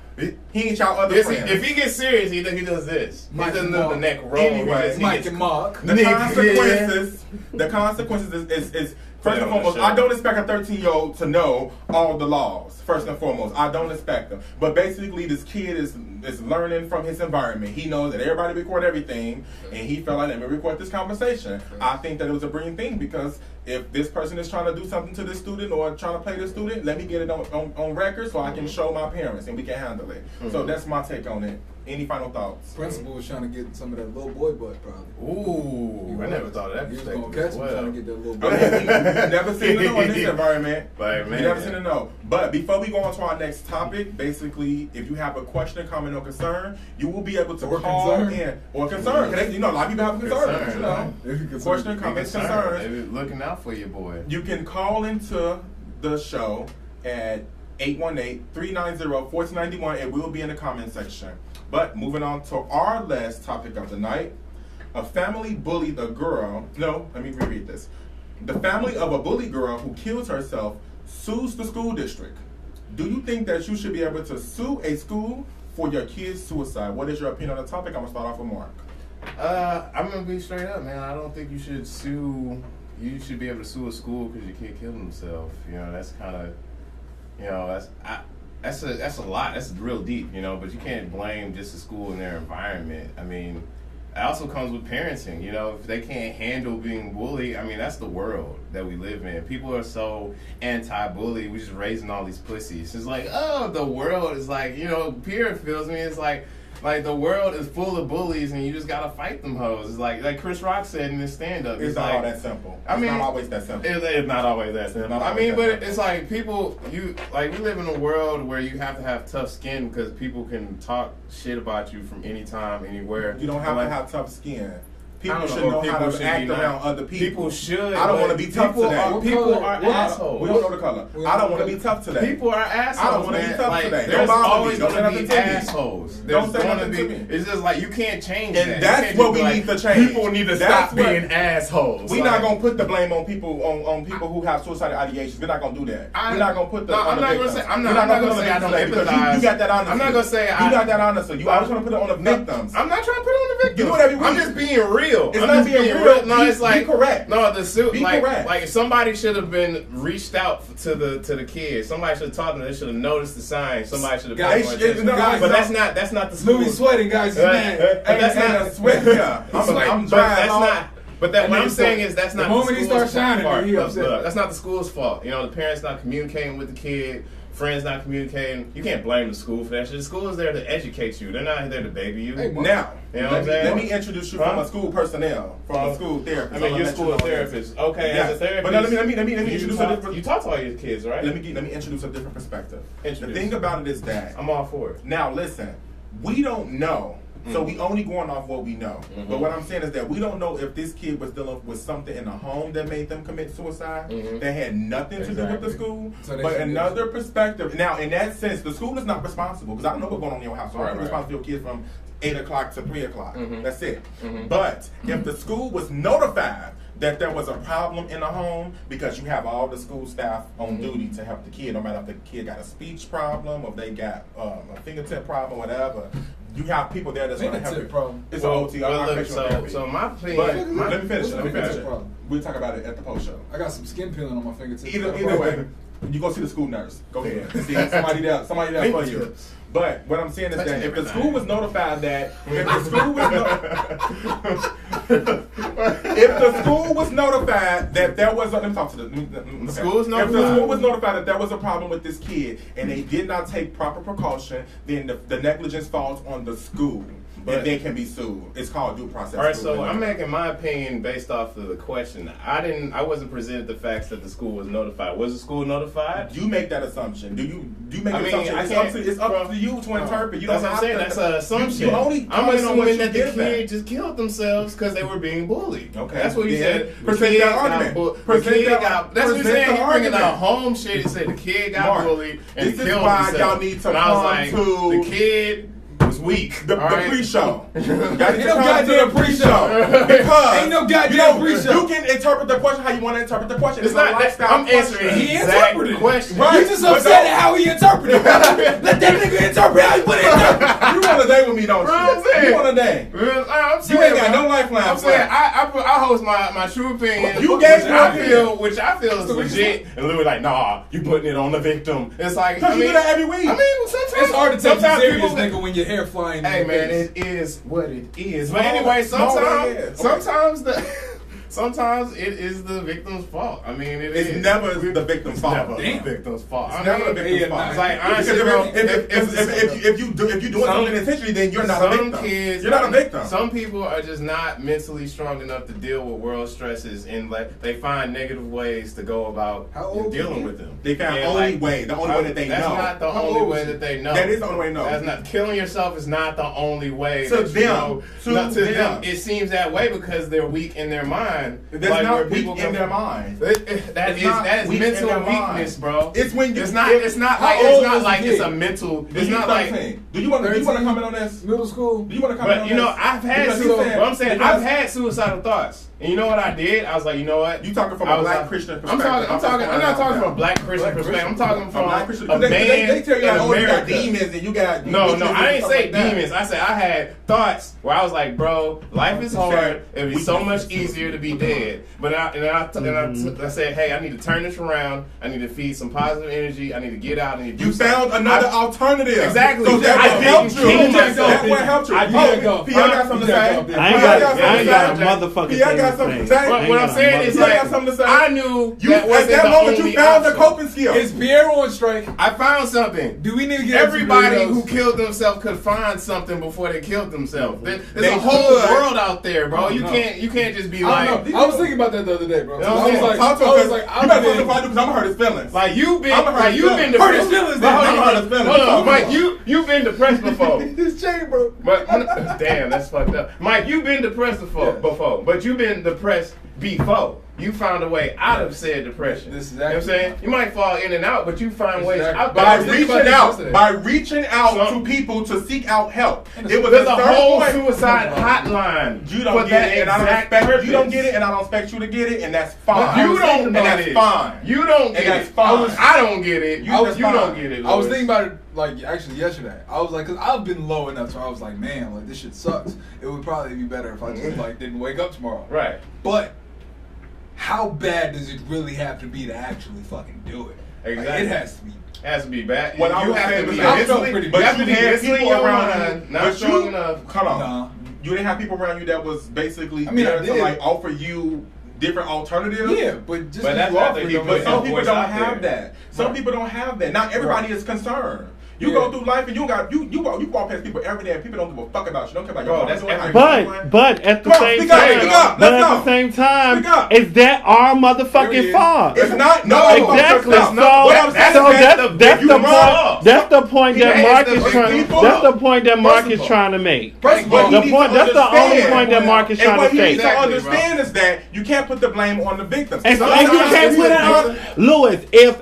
He ain't y'all other friends. If he gets serious, he does this. Mike he doesn't and do the Mark. neck roll. Anyway, Mike and Mark. The consequences is first and foremost, I don't expect a 13-year-old to know all the laws. First and foremost, I don't expect them. But basically, this kid is learning from his environment. He knows that everybody record everything, and he felt like, let me record this conversation. I think that it was a brilliant thing because if this person is trying to do something to this student or trying to play this student, let me get it on record so I can show my parents and we can handle it. So that's my take on it. Any final thoughts? Principal was trying to get some of that little boy butt, probably. Ooh, I never thought of that He was perspective. gonna catch him as well. trying to get that little boy You butt. never seen to know in this environment. Like, man. You never seen to know. But before we go on to our next topic, basically, if you have a question, comment, or concern, you will be able to call in. Or concern. Because, a lot of people have concerns. Question, comments, concerns. They be looking out for you, boy. You can call into the show at 818-390-1491. It will be in the comment section. But moving on to our last topic of the night. A family bullied a girl. No, let me reread this. The family of a bully girl who kills herself sues the school district. Do you think that you should be able to sue a school for your kid's suicide? What is your opinion on the topic? I'm going to start off with Mark. I'm going to be straight up, man. I don't think you should sue. You should be able to sue a school because your kid killed himself. That's kind of, that's a lot. That's real deep, but you can't blame just the school and their environment. I mean, it also comes with parenting. If they can't handle being bullied, that's the world that we live in. People are so anti-bully. We're just raising all these pussies. It's like, oh, the world is like, Pierre feels me. It's like the world is full of bullies and you just gotta fight them hoes. It's like Chris Rock said in his stand-up. It's not all that simple. It's not always that simple. It's not always that simple. It's like people, we live in a world where you have to have tough skin because people can talk shit about you from anytime, anywhere. You don't have to have tough skin. People should know how to act around other people. People should. I don't want to be tough today. People are assholes. We don't know the color. I don't want to be tough today. People are assholes. I don't want to be tough today. There's always going to be assholes. Don't say nothing to me. It's just like you can't change that. And that's what we need to change. People need to stop being assholes. We're not gonna put the blame on people on people who have suicidal ideations. We're not gonna do that. We're not gonna put the. I'm not gonna say. I'm not gonna say I don't empathize. You got that honestly. I'm not gonna say you got that honestly. You always want to put it on the victims. I'm not trying to put it on the victims. You do it every week. I'm just being real. It's not being real. No, it's like be correct. No, the suit. Be correct. Like somebody should have been reached out to the kids. Somebody should have taught them. They should have noticed the signs. Somebody should have. But that's not the school. Louis sweating, guys. He's mad. But that's not sweat. Yeah, I'm dry. That's not. But what I'm saying is that's not the moment he starts shining. He upset. That's not the school's fault. The parents not communicating with the kid. Friends not communicating. You can't blame the school for that shit. The school is there to educate you. They're not there to baby you. Hey, now, let me introduce you from a school personnel, from a school therapist. You're a school therapist. Okay, as a therapist. But let me introduce a different. You talk to all your kids, right? Let me introduce a different perspective. The thing about it is that I'm all for it. Now, listen, we don't know. So we only going off what we know. Mm-hmm. But what I'm saying is that we don't know if this kid was dealing with something in the home that made them commit suicide that had nothing to do with the school. So but another perspective. Now, in that sense, the school is not responsible because I don't know what's going on in your house. So I'm responsible for your kids from 8 o'clock to 3 o'clock. That's it. But if the school was notified that there was a problem in the home because you have all the school staff on duty to help the kid, no matter if the kid got a speech problem or if they got a fingertip problem, whatever. You have people there that's going to help you. Problem. It's an OT. So my opinion. Let me finish it. We'll talk about it at the post show. I got some skin peeling on my fingertips. Either way, you go see the school nurse. Go ahead. See somebody there for you. But what I'm saying is that if the school was notified that if the school was notified that there was let me talk to the school was notified. If the school was notified that there was a problem with this kid and they did not take proper precaution, then the negligence falls on the school. But they can be sued. It's called due process. All right, so I'm making my opinion based off of the question. I wasn't presented the facts that the school was notified. Was the school notified? You make that assumption. Do you make an assumption? It's up to you to interpret. You don't that's what I'm saying. That's an assumption. I'm assuming that the kid just killed themselves because they were being bullied. Okay, that's what he said. Present that argument. That's what he's saying. He's bringing out home shit. He said the kid got bullied and killed himself. Y'all need to and I was like, the kid was was weak. The all right? pre-show. Y'all need Ain't to no come to goddamn the pre-show. Because Ain't no goddamn pre-show. You can interpret the question how you want to interpret the question. It's not. I'm answering He the exact interpreted it. question. Right. You just upset at how he interpreted it. Let that nigga interpret how he put it in. You want a day with me, don't you? Bro, I'm saying. You want a day. I'm saying, You ain't got bro. no lifeline. I'm saying I host my true opinion. You gave which your opinion. which I feel is legit. And Louis like, nah, you putting it on the victim. It's like, Because you do that every week. I mean, sometimes It's hard to take you sometimes serious, people- nigga, when your hair flying. Hey in your man, face. it is what it is. Small- But anyway, small way, yeah. sometimes it is the victim's fault. I mean, It's never the victim's fault. never the victim's fault. It's I never mean, the victim's yeah, fault. it's like Because honestly, bro, if you doing something intentionally, then you're not a some victim. kids, You're not a victim. Some people are just not mentally strong enough to deal with world stresses, and like they find negative ways to go about How old dealing is with them. They found And, only way, the only way that they that's know. not the How only old way is that it? they know. That is the only way to know. That's not killing yourself is not the only way. To that you them. know. To Not to them. them. It seems that way because they're weak in their mind. That's Like, not where weak people in come their from. mind. That It's is not that is weak in mental their weakness, mind. bro. It's when you. It's not like How old was the it's kid? a mental. Do It's you not like. Do you want to comment on this? Middle school. Do you want to comment But on you this? know, I've had. Because But I'm saying because I've had suicidal thoughts. And you know what I did? I was like, you know what? You talking from I a was black like- Christian I'm perspective. talking. I'm not talking from a black Christian Black perspective. I'm Christian. talking from black Christian. a man They tell you in like, oh, you got America. demons and you got. No, witches and I ain't stuff say like that. demons. I said I had thoughts where I was like, bro, life is hard. It'd be so much easier to be dead. But I said, hey, I need to turn this around. I need to feed some positive energy. I need to get out. I need to do You found something. another alternative. Exactly. So that I what helped didn't kill you. myself. That what helped you. I did go. P.I. got something to say. I ain't got a motherfucking P.I. got thing something to to say. say. What I'm saying is P.I. got like, something to say. I knew You that at wasn't that the moment only you found the option. coping skill. Is Pierre on strike? I found something. Do we need to get Everybody into who burritos? killed themselves could find something before they killed themselves. There's They a whole could. world out there, bro. Oh, You no. can't just be I like, don't know. I was thinking about that the other day, bro. You know what I I'm was saying? like, Talk to I him, was like, you better talk to him because I'm gonna hurt his feelings. like you've been, I'ma hurt like his you've been feelings. Hurt his depressed. feelings, But then. hold I'ma on, hurt his feelings. hold on, Talk Mike. to him. You've been depressed before. this chain, bro. But damn, that's fucked up. Mike, you've been depressed before, but you've been depressed before. You found a way out of said depression. This is You know what I'm saying? You might fall in and out, but you find ways Exactly. out. But By I was thinking about reaching this out, yesterday. by reaching out Some- to people to seek out help. It was There's a certain whole point- suicide hotline. You don't for get that it, and I don't exact expect you don't purpose. get it, and I don't expect you to get it, and that's But fine. you don't and get that's it. fine. You don't get that's it. fine. I don't get it. You That's fine. don't get it. I was Louis. thinking about it like actually yesterday. I was like, cause I've been low enough, so I was like, man, like this shit sucks. It would probably be better if I just like didn't wake up tomorrow. Right. But how bad does it really have to be to actually fucking do it? Like, Exactly. it has to be. Has to be bad. What I you was have saying to was be that I felt mentally, pretty you But have to you be had mentally people in your around mind, you, not but strong you, enough. Come on. Nah. You didn't have people around you that was basically I mean, I there to did. like offer you different alternatives. Yeah, but just But that's you after offer he them, put But some his people voice don't out have there. that. Some people don't have that. Not everybody is concerned. You Yeah. go through life and you got you walk past people every day and people don't give a fuck about you. Don't care about Bro, your that's mama, how you doing. But at the Come on, same speak up, time, speak up, but let's at go. the same time, Speak up. is that our There it motherfucking is. fault? It's not Exactly. No, So, what I'm saying so is that's you the wrong. point. That's the point He that is Mark the is big trying. people. That's the point that Mark First is of all. trying to make. First of all, The he needs point. to That's the only understand. point that Mark is And trying what to he needs say. to Exactly, understand is that you can't put the blame on the victims. And you Sometimes can't put it on Lewis. If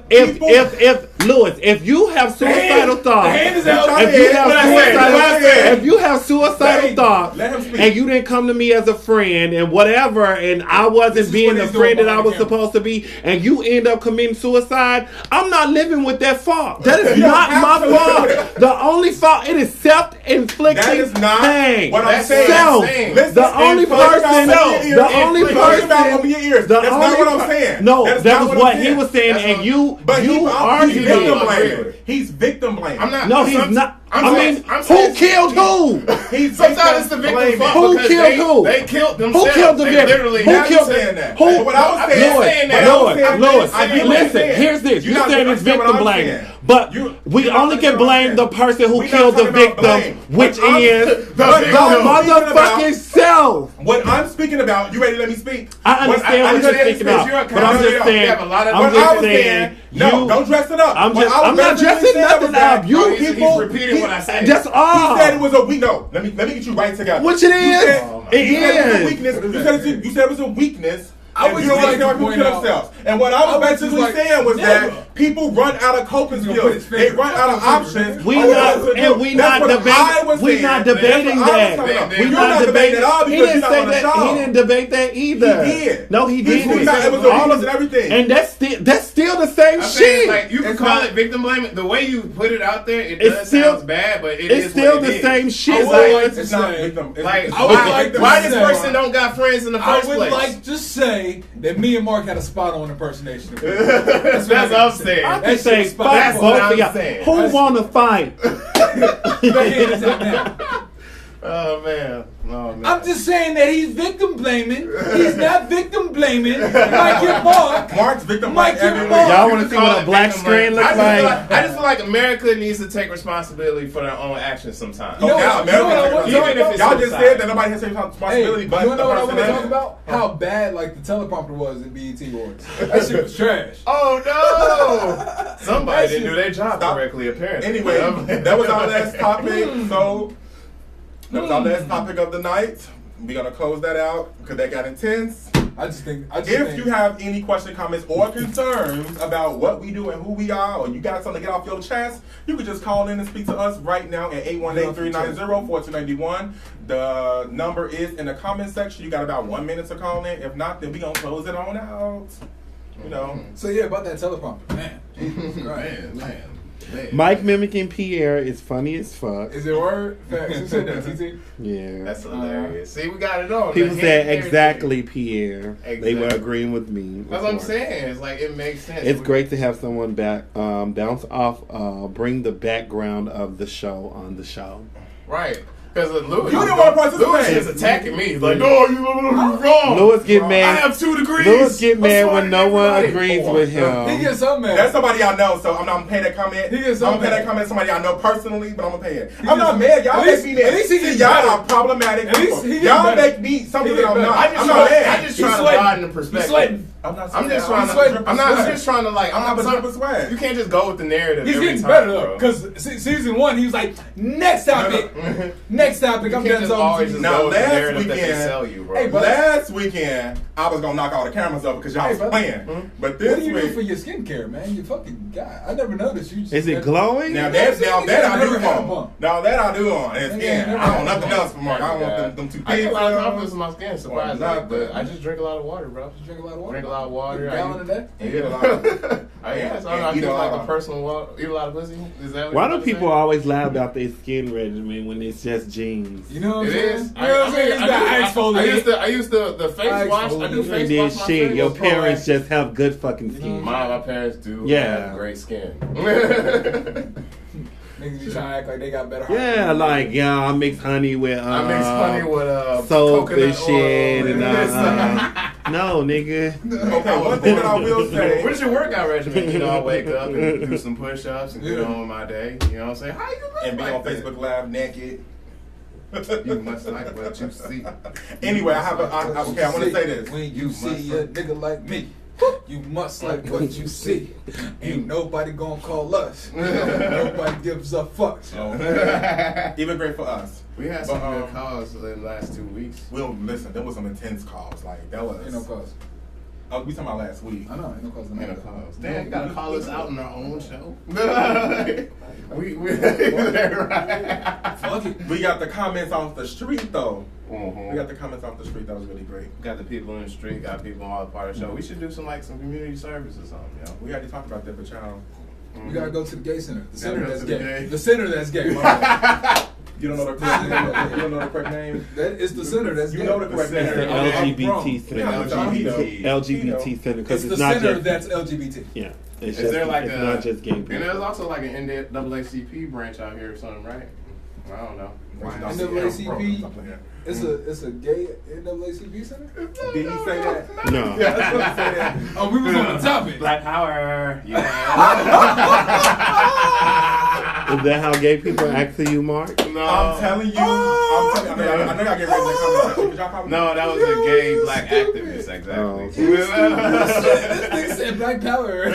Lewis, if you have suicidal thoughts, hand is out. if you have What I said, what I suicidal, said. if you have suicidal thoughts, let him speak. and you didn't come to me as a friend and whatever, and I This wasn't is being what the he's doing friend that I behind was the camera. supposed to be, and you end up committing suicide, I'm not living with that fault. That is You don't not have my to fault. do it. The only fault, it is self-inflicted That is not pain. what I'm That's saying. Self. saying. Listen, The only and flush it out person, over your ears. the only And flush it out person, over your ears. the That's not only what I'm per- saying. No, That's that not was I'm what he was saying, That's and what- you But you he's argued victim it. blaming. He's victim blaming. I'm not. No, he's not. I'm saying- who killed who? He's Sometimes it's the victim's blaming. fault. Who because killed they, who? They killed Who themselves. killed the They victim? literally Who not killed saying that. Who? But what I was I'm saying, not saying that. Lord, I'm Lord, just saying what I'm listen, saying. here's this. You You're not saying it's understand what victim I'm blaming. saying. But You we not only can understand what I'm blame the saying. person who We not killed the talking about blame. victim, which What I'm- is the the victim. motherfucking self. What I'm speaking about, you ready to let me speak? I understand what you're understand speaking this, about, you're a but I'm connoisseur. just saying, You have a lot of- I'm What I just was saying, saying, no, don't dress it up. I'm What just, I was I'm not basically dressing saying nothing was that up. You Oh, he's people, repeating what I said. that's all. He said it was a weak. No, let me get you right together. Which it You is. said- It you said it was a is. weakness. You said it was a weakness I and would you don't just like like to people point kill out- themselves. And what I I was would just basically like- saying was never. that people run out of coping He's gonna put his skills. They finger- run out of options. We on what not else to do. and we That's not what I debating. was We saying. not That's debating what I was that. talking about. We You're not not debating at all He because didn't you're say not on the that. show. He didn't debate that either. He did. No, he He didn't. was not- it was the All reasons of- and everything. And that's still the same I'm saying, shit. like, you can It's call not- it victim blaming. The way you put it out there, it It's does still- sound bad, but it's still the same shit. I would Like, like to It's not say- victim. It's- Like, it's- I would why, like to why this say- person don't got friends in the I first would place? like to say that me and Mark had a spot on impersonation. That's what I'm saying. I That can shit say was fuck That's both what of I'm y'all. saying. Who want to fight? Your hand is up now. Oh man. I'm just saying that he's victim blaming. He's not victim blaming like your Mark. Mark's victim Like like your everyone. mom. Y'all want to see what a black screen looks like? I just feel like America needs to take responsibility for their own actions sometimes. You know Now, what- you know what I America- want to even talk if about? it's Y'all just suicide. said that nobody has to take Hey, responsibility, you but wanna know the what I person want to that talk is. about? How bad like the teleprompter was in BET Awards. That shit was trash. Oh no! Somebody That didn't shit- do their job Stop. correctly, apparently. Anyway, that was our last topic. So that was our last topic of the night. We're gonna close that out because that got intense. I just think. If you have any question, comments, or concerns about what we do and who we are, or you got something to get off your chest, you can just call in and speak to us right now at 818-390-4291. The number is in the comment section. You got about 1 minute to call in. If not, then we gonna close it on out. You know. So yeah, about that teleprompter, man. Jesus Christ. Man. Mike mimicking Pierre is funny as fuck. Is it word? Facts. Who said that, TT? Yeah. That's hilarious. See, we got it on. People The said hand exactly Pierre. They were Exactly. agreeing with me. That's what I'm before. saying. It's like it makes sense. It's great to have someone back bounce off, bring the background of the show on the show. Right. Because Louis, You didn't want to participate. Louis is attacking me. He's like, no, you're wrong. Louis get I mad. have 2 degrees. Louis get mad I'm when smarter no than one everybody. agrees with him. He gets something mad. That's somebody I know, so I'm not gonna pay that comment. He gets I'm so gonna pay that mad. comment to somebody I know personally, but I'm gonna pay it. He I'm not gets- mad. Y'all at make least- me mad. at least he See, gets y'all better. are problematic At least people. he gets Y'all better. make me something He that I'm gets not. better. I'm not mad. I just He's trying to sweating. broaden the He's perspective. sweating. I'm not. I'm just trying sweating. to. I'm just trying to like. I'm I'm not not. dripping sweat. You can't just go with the narrative. He's every getting time, better bro. though, because season 1 he was like, next topic, next topic. You I'm can't done just always talking. just Now, go with the last narrative that they weekend- sell you, bro. Hey, but- Last weekend, I was gonna knock all the cameras up because y'all Hey, was brother. playing. But What this do you do for week, your skincare, man? You fucking guy. I never noticed you. Is it glowing? now that I do Never had a on. bump. Now that I do on. It's Yeah, skin. never I don't had want a nothing bump. else from Mark. I don't want them too I get big. a lot of confidence in my skin, surprisingly, not but that. I just drink a lot of water, bro. You drink a lot of water. Drink a lot of water. A gallon a day. And eat a lot of- I guess. I don't know. I And eat think a lot like a of- personal water. Eat a lot of pussy. Is that what Why you're do about to people say? always lie about their skin regimen when it's just jeans? You know what I'm It saying? is. You know what I'm saying? He's got I used to the face wash. I do You face did wash. My shit. face. Your parents just have good fucking Mm-hmm. skin. My parents do. Yeah. Have great skin. Niggas be trying to act like they got better. Yeah, like I mix honey with I mix honey with soap coconut and shit, oil. and no, nigga. Okay, one thing that I will say. What is your workout regimen? You know, I wake up and do some push-ups and get on with my day. You know what I'm saying? How you look And be like on that? Facebook Live naked. You must like what you see. Anyway, I want to say this. When you see a nigga like me, you must like what you see. Ain't nobody gonna call us. Nobody gives a fuck. Even great for us. We had some good calls in the last 2 weeks. We'll listen. There was some intense calls. Like that was. Ain't no cause. We talking about last week. I know, ain't no cause. Ain't no calls. Damn, you gotta call us out in our own show. we right. Fuck it. We got the comments off the street though. Mhm. We got the comments off the street. That was really great. Got the people in the street, got people all part of the show. We should do some community service or something, yo. We already talked about that, but y'all. We gotta go to the gay center. The center go that's to the gay. gay. The center that's gay. My bad. You don't know the correct name. You don't know the correct name. That is the center that's You gay. know the correct It's the name. LGBT center. Yeah, LGBT center because It's it's the not center just that's LGBT. yeah. It's Is just there like it's a not just gay And people. there's also like an NAACP branch out here or something, right? I don't know. NAACP. It's a gay NAACP center. Did he say that? No. That's what he say that. Oh, we was on the topic. Black power. Yeah. Is that how gay people act to you, Mark? No. I'm telling you. I know y'all get ready to comment section, but y'all probably No, that was a gay black activist, exactly. Oh. This nigga said black power.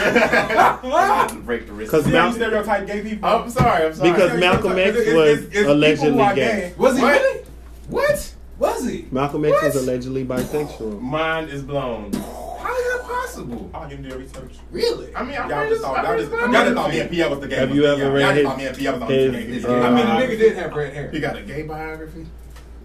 Break the wrist. Because See how you Mal- stereotype gay people. I'm sorry. Because Malcolm X was people who allegedly are gay. Was he What? really? What? Was he? Malcolm X was allegedly bisexual. Mind is blown. How is that possible? I didn't do research. Really? I mean, Y'all just thought me and Pierre was the gay. Have you ever read Y'all thought me and Pierre was on the his gay. I mean, the nigga did have red hair. He got a gay biography.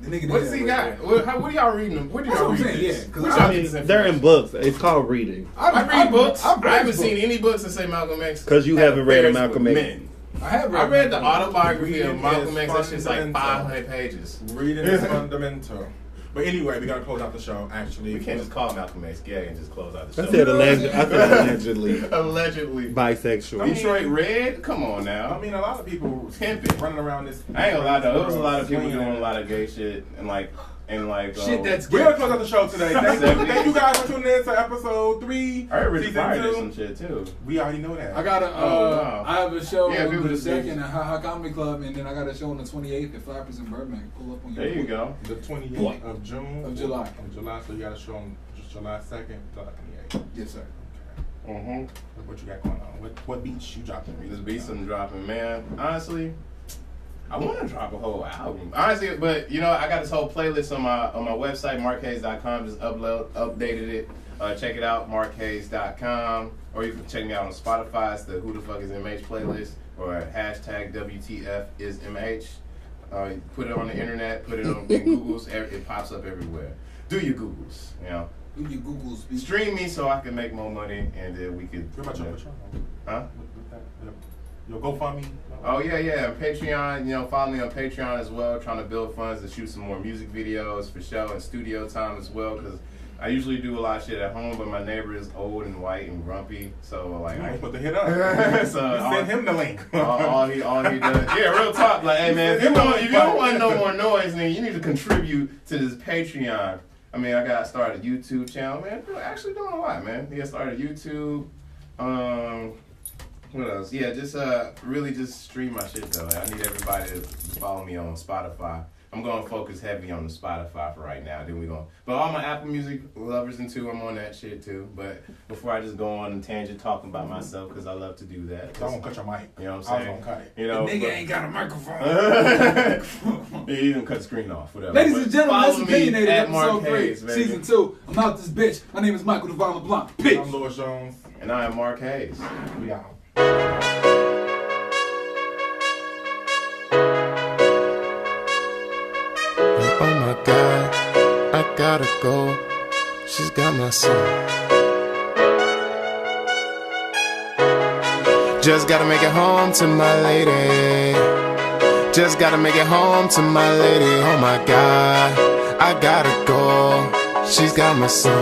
The nigga What did does he have got? red hair. What are y'all reading? Where do That's y'all what I'm read saying, this? yeah, 'cause Where I y'all I get this mean, they're in information? books. It's called reading. I read books. I've read I haven't books. seen any books that say Malcolm X. Because you had haven't read a affairs Malcolm with X. men. I have I read the Malcolm X. autobiography of Reading Malcolm is X. That shit's like fundamental. 500 pages. Reading is fundamental. But anyway, we gotta close out the show. Actually, We can't just call Malcolm X gay and just close out the I show. said allegedly Allegedly. bisexual. Detroit Red? Come on now. I mean, a lot of people Pimping. running around this. I ain't gonna lie though, there was a lot of people doing a lot of gay shit and like Shit that's We're gay. gonna close out the show today. Thank you guys for tuning in to episode 3. I heard Rich season Pryor did 2. some shit too. We already know that. I got a, wow. I have a show Yeah, on people the just 2nd at Ha Comedy Club, and then I got a show on the 28th at Flappers in Burbank. Pull up on your There you go. The 28th of June. Of July. Of July. So you got a show on July 2nd, July 28th. Yes, sir. Mm-hmm. What you got going on? What beats you dropping? This beats I'm dropping, man. Honestly, I want to drop a whole album. Honestly, but you know, I got this whole playlist on my website, markhayes.com. Just updated it. Check it out, markhayes.com. Or you can check me out on Spotify. It's the Who the Fuck is MH playlist, or hashtag WTF is MH. You put it on the internet, put it on Google's. It pops up everywhere. Do your Googles, you know. Do your Googles. Stream me so I can make more money, and then we could. What about your Patreon? Huh? Your GoFundMe? Oh yeah. Patreon, you know, follow me on Patreon as well. Trying to build funds to shoot some more music videos for show and studio time as well. Because I usually do a lot of shit at home, but my neighbor is old and white and grumpy. So like, I put the hit up. So You send him the link. all he does. Yeah, real talk. Like, hey man, if you don't want no more noise, then you need to contribute to this Patreon. I mean, I got started a YouTube channel, man. Actually doing a lot, man. Yeah, started YouTube. What else? Yeah, just really just stream my shit though. I need everybody to follow me on Spotify. I'm gonna focus heavy on the Spotify for right now. Then we gonna, but all my Apple Music lovers and too, I'm on that shit too. But before I just go on a tangent talking about myself, because I love to do that. I won't cut your mic. You know what I I'm was saying? gonna cut it. You know, The nigga ain't got a microphone. Yeah, you can cut the screen off, whatever. Ladies But and gentlemen, follow that's me Opinionated, at episode Mark 3, Hayes, baby. season 2. I'm out this bitch. My name is Michael Devon LeBlanc. I'm Bitch. Louis Jones. And I am Mark Hayes. We out. Oh my God, I gotta go. She's got my soul. Just gotta make it home to my lady. Just gotta make it home to my lady. Oh my God, I gotta go. She's got my soul.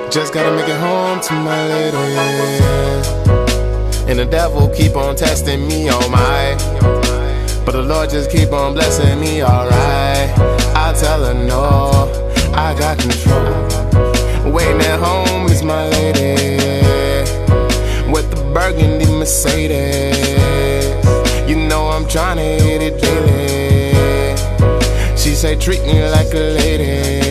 Just gotta make it home to my lady. And the devil keep on testing me, oh my. But the Lord just keep on blessing me, alright. I tell her no, I got control. Waiting at home is my lady, with the burgundy Mercedes. You know I'm tryna hit it daily. She say treat me like a lady.